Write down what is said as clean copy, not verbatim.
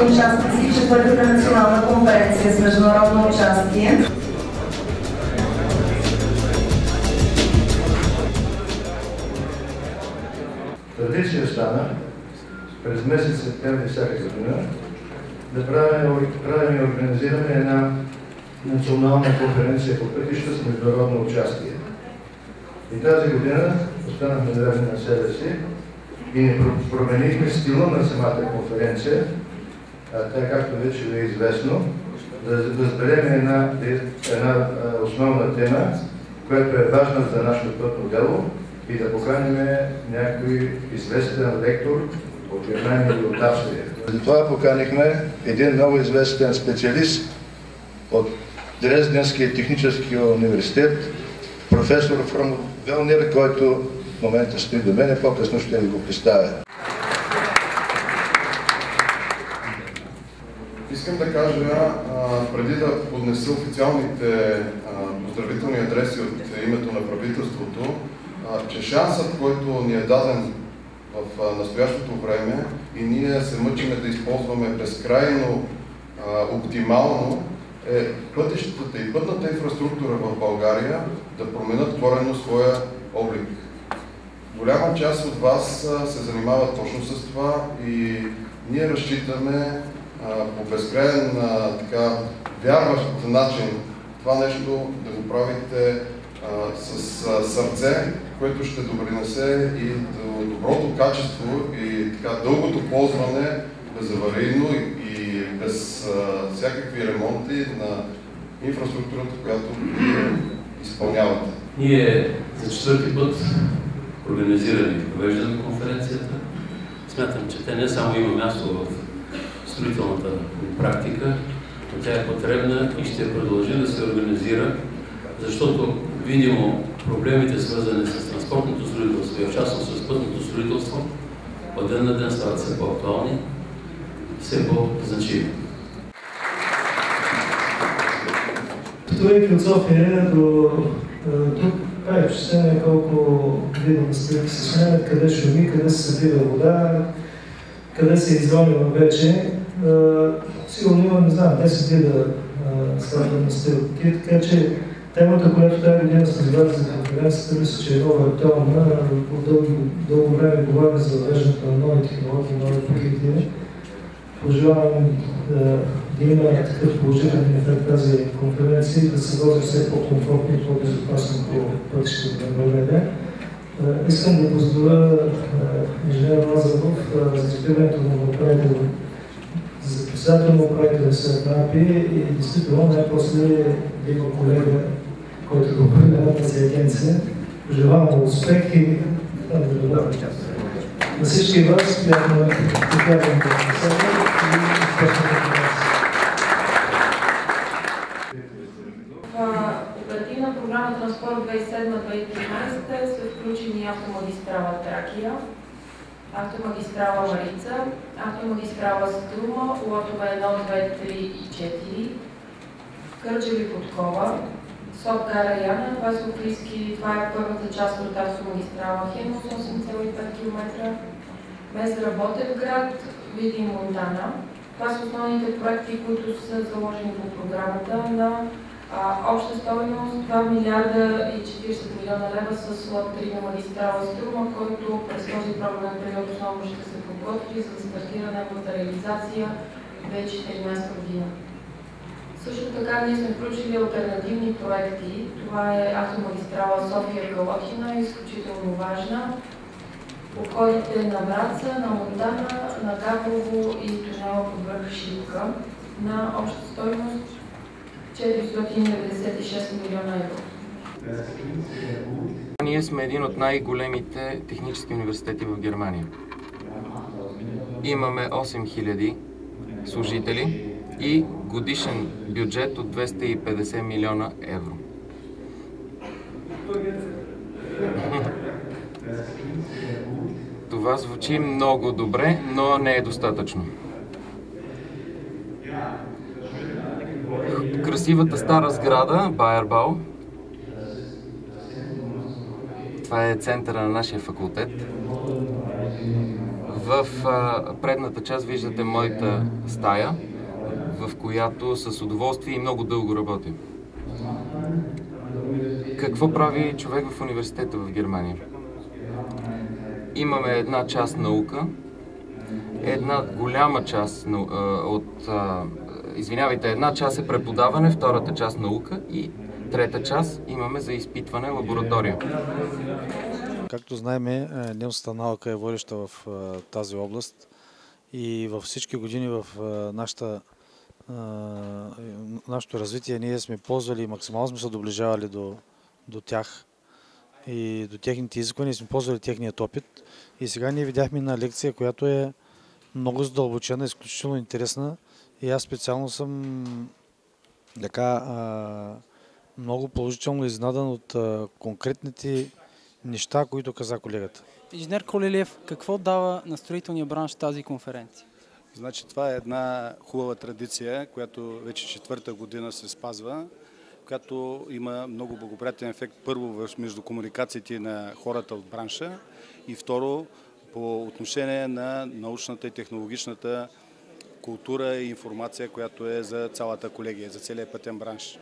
участници в четвъртата национална конференция с международно участие. Традиция стана през месец септември всяка година да правим и организираме една национална конференция по пътища с международно участие. И тази година останахме верни на себе си и не променихме стила на самата конференция, така както вече ви е известно, да изберем една основна тема, която е важна за нашето пътно дело и да поканим някой известен лектор от Германия или от Австрия. Затова поканихме един много известен специалист от Дрезденския технически университет, професор Фром Велнер, който в момента стои до мене, по-късно ще ви го представя. Искам да кажа, преди да поднеса официалните поздравителни адреси от името на правителството, че шансът, който ни е даден в настоящото време и ние се мъчиме да използваме безкрайно оптимално, е пътищата и пътната инфраструктура в България да променят коренно своя облик. Голяма част от вас се занимават точно с това и ние разчитаме по безкрайен, вярващ начин това нещо да го правите с сърце, което ще допринесе и до доброто качество и дългото ползване безаварийно и без всякакви ремонти на инфраструктурата, която изпълнявате. Ние за четвърти път организираме и провеждаме конференцията. Смятам, че те не само има място в строителната практика, но тя е потребна и ще продължи да се организира, защото видимо проблемите, свързани с транспортното строителство и в частност с пътното строителство, от ден на ден стават все по-актуални, все по-значими. Пътувайки от София до тук, прави впечатление колко видно стрелки се сменят, къде шуми, къде се събира вода, къде се изгонива вече. Сигурно има, не знам, 10 вида стартовни стрелки, така че темата, която тази година сме избрали за конференцията, мисля, че е много актуална. От дълго време говорим за въвеждането на нови технологии, нови покрития. Пожелавам да има такъв положителен ефект тази конференция и да се вози все по-комфортно и по-безопасно по пътищата на България. Искам да поздравя инженер Лазаров за избирането на управител, за председател на управителния съвет на АПИ и действително най-после да има колега, който да управлява тази агенция. Пожелавам успех и да добра на всички вас, приятно да покажем да В оперативна програма Транспорт 2007-2013 са включени автомагистрала Тракия, автомагистрала Марица, автомагистрала Струма, лотове 1, 2, 3 и 4, Кърджали-Подкова, Софгара Яна, това е Софийски, това е първата част от автомагистрала Хемус, 8,5 км, Мезра Ботевград, Видин Монтана. Това са основните проекти, които са заложени по програмата на обща стойност 2 милиарда и 40 милиона лева с лот 3 на магистрала Струма, който през този програмен период основно ще се подготви за да стартира неговата реализация 2014 година. Също така ние сме включили алтернативни проекти. Това е автомагистрала София-Галотина, изключително важна. Обходите на Враца, на Монтана, на Габрово и тунела под връх Шипка на обща стойност 496 милиона евро. Ние сме един от най-големите технически университети в Германия. Имаме 8000 служители и годишен бюджет от 250 милиона евро. Това звучи много добре, но не е достатъчно. Красивата стара сграда, Байербау, това е центъра на нашия факултет. В предната част виждате моята стая, в която с удоволствие и много дълго работя. Какво прави човек в университета в Германия? Имаме една част наука, една голяма част една част е преподаване, втората част наука и трета част имаме за изпитване лаборатория. Както знаем, немската наука е водеща в тази област и във всички години в нашето развитие ние сме ползвали и максимално сме се доближавали до тях и до техните изисквания, сме ползвали техният опит. И сега ние видяхме една лекция, която е много задълбочена, изключително интересна и аз специално съм много положително изненадан от конкретните неща, които каза колегата. Инженер Колелиев, какво дава на строителния бранш тази конференция? Значи това е една хубава традиция, която вече четвърта година се спазва, която има много благоприятен ефект. Първо между комуникациите на хората от бранша и второ по отношение на научната и технологичната култура и информация, която е за цялата колегия, за целия пътен бранш.